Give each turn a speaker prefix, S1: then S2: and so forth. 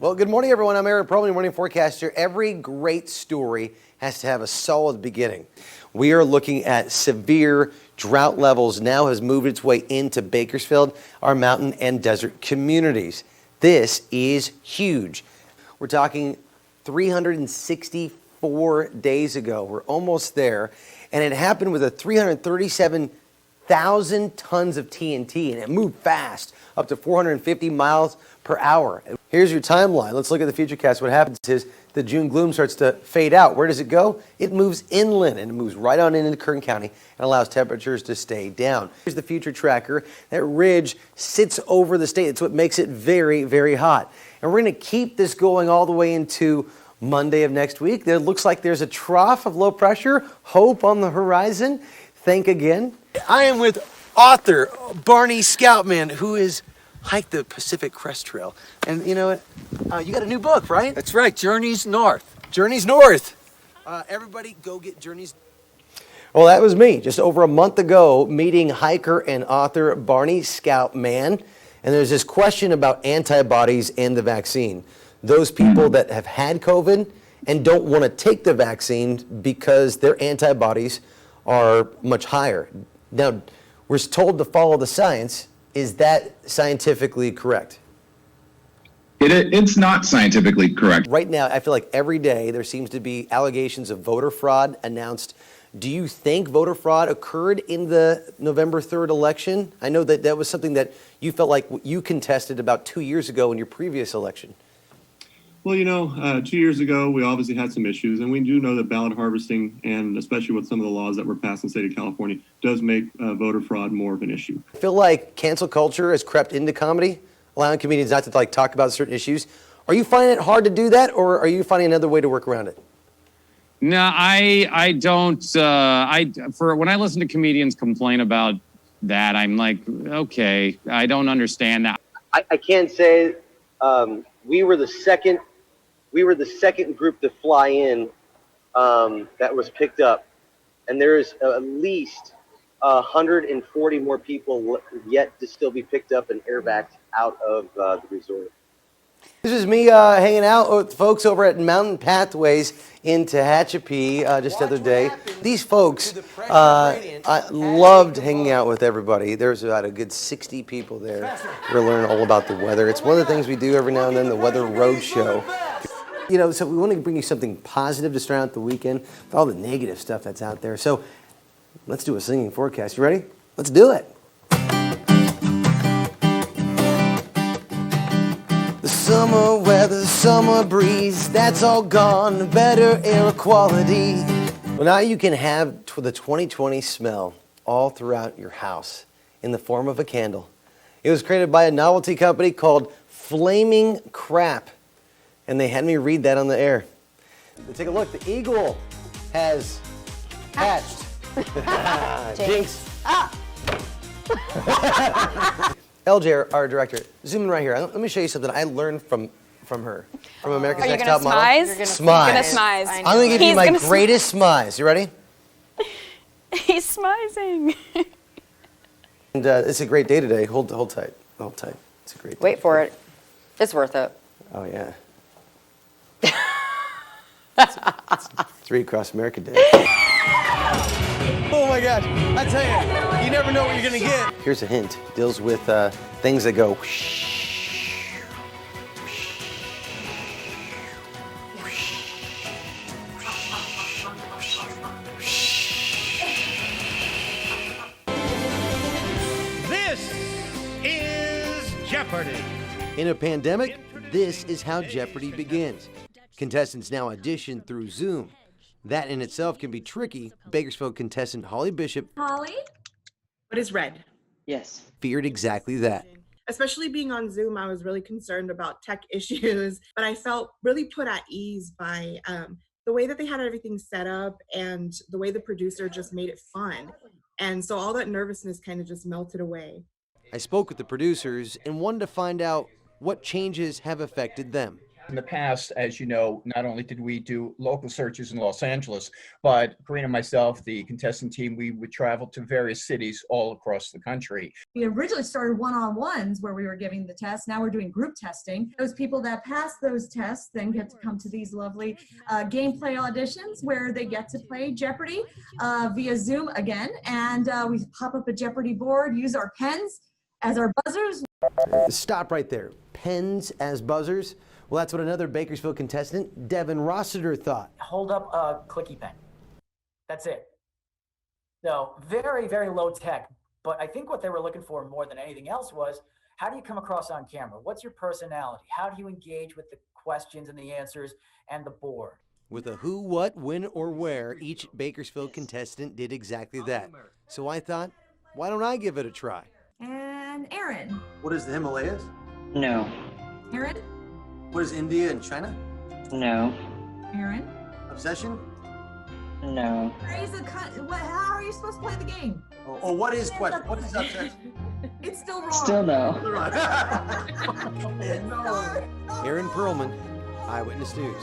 S1: Well, good morning, everyone. I'm Aaron Perlman, morning forecaster. Every great story has to have a solid beginning. We are looking at severe drought levels now has moved its way into Bakersfield, our mountain and desert communities. This is huge. We're talking 364 days ago. We're almost there. And it happened with a 337,000 tons of TNT, and it moved fast, up to 450 miles per hour. Here's your timeline. Let's look at the futurecast. What happens is the June gloom starts to fade out. Where does it go? It moves inland, and it moves right on into Kern County and allows temperatures to stay down. Here's the future tracker. That ridge sits over the state. It's what makes it very, very hot. And we're going to keep this going all the way into Monday of next week. It looks like there's a trough of low pressure, hope on the horizon. Think again. I am with author Barney Scoutman, who is hiked the Pacific Crest Trail. And you know what? You got a new book, right?
S2: That's right, Journeys North.
S1: Journeys North. Everybody go get Journeys. Well, that was me just over a month ago meeting hiker and author Barney Scoutman. And there's this question about antibodies and the vaccine. Those people that have had COVID and don't want to take the vaccine because their antibodies are much higher. Now, we're told to follow the science. Is that scientifically correct?
S3: It's not scientifically correct.
S1: Right now, I feel like every day there seems to be allegations of voter fraud announced. Do you think voter fraud occurred in the November 3rd election? I know that that was something that you felt like you contested about 2 years ago in your previous election.
S4: Well, 2 years ago, we obviously had some issues, and we do know that ballot harvesting, and especially with some of the laws that were passed in the state of California, does make voter fraud more of an issue.
S1: I feel like cancel culture has crept into comedy, allowing comedians not to talk about certain issues. Are you finding it hard to do that, or are you finding another way to work around it?
S5: No, I don't. When I listen to comedians complain about that, I'm like, okay, I don't understand that.
S1: I can't say we were the second group to fly in that was picked up, and there is at least 140 more people yet to still be picked up and airbacked out of the resort. This is me hanging out with folks over at Mountain Pathways in Tehachapi just the other day. These folks, I loved hanging out with everybody. There's about a good 60 people there. We're learning all about the weather. It's one of the things we do every now and then, the Weather Road Show. So we want to bring you something positive to start out the weekend with all the negative stuff that's out there. So let's do a singing forecast. You ready? Let's do it. The summer weather, summer breeze, that's all gone, better air quality. Well, now you can have the 2020 smell all throughout your house in the form of a candle. It was created by a novelty company called Flaming Crap, and they had me read that on the air. Take a look, the eagle has hatched. Jinx. LJ, our director, zoom in right here. Let me show you something I learned from her, from America's Next Top Model.
S6: Are you going to smize?
S1: I'm going to give you my greatest smize. You ready?
S6: He's smizing.
S1: And it's a great day today. Hold tight. Hold tight. It's a great day.
S7: Wait for it. It's worth it.
S1: Oh, yeah. it's 3 Across America Day. Oh my gosh, I tell you, you never know what you're gonna get. Here's a hint, it deals with things that go whoosh, whoosh, whoosh, whoosh.
S8: This is Jeopardy!
S1: In a pandemic, this is how Jeopardy begins. Contestants now audition through Zoom. That in itself can be tricky. Bakersfield contestant Holly Bishop.
S9: Holly? What is red?
S7: Yes.
S1: Feared exactly that.
S9: Especially being on Zoom, I was really concerned about tech issues, but I felt really put at ease by the way that they had everything set up and the way the producer just made it fun. And so all that nervousness kind of just melted away.
S1: I spoke with the producers and wanted to find out what changes have affected them.
S2: In the past, as you know, not only did we do local searches in Los Angeles, but Karina and myself, the contestant team, we would travel to various cities all across the country.
S10: We originally started one-on-ones where we were giving the tests. Now we're doing group testing. Those people that pass those tests then get to come to these lovely gameplay auditions where they get to play Jeopardy via Zoom again. And we pop up a Jeopardy board, use our pens as our buzzers.
S11: Stop right there. Pens as buzzers? Well, that's what another Bakersfield contestant, Devin Rossiter, thought.
S12: Hold up a clicky pen. That's it. So very, very low tech. But I think what they were looking for more than anything else was, how do you come across on camera? What's your personality? How do you engage with the questions and the answers and the board?
S11: With a who, what, when, or where, each Bakersfield contestant did exactly that. So I thought, why don't I give it a try?
S10: And Aaron.
S13: What is the Himalayas?
S14: No.
S10: Aaron?
S13: What is India and China?
S14: No.
S10: Aaron?
S13: Obsession?
S14: No.
S10: How are you supposed to play the game?
S13: Oh, what is question? What is obsession?
S10: It's still wrong.
S14: Still no.
S11: Aaron Perlman, Eyewitness News.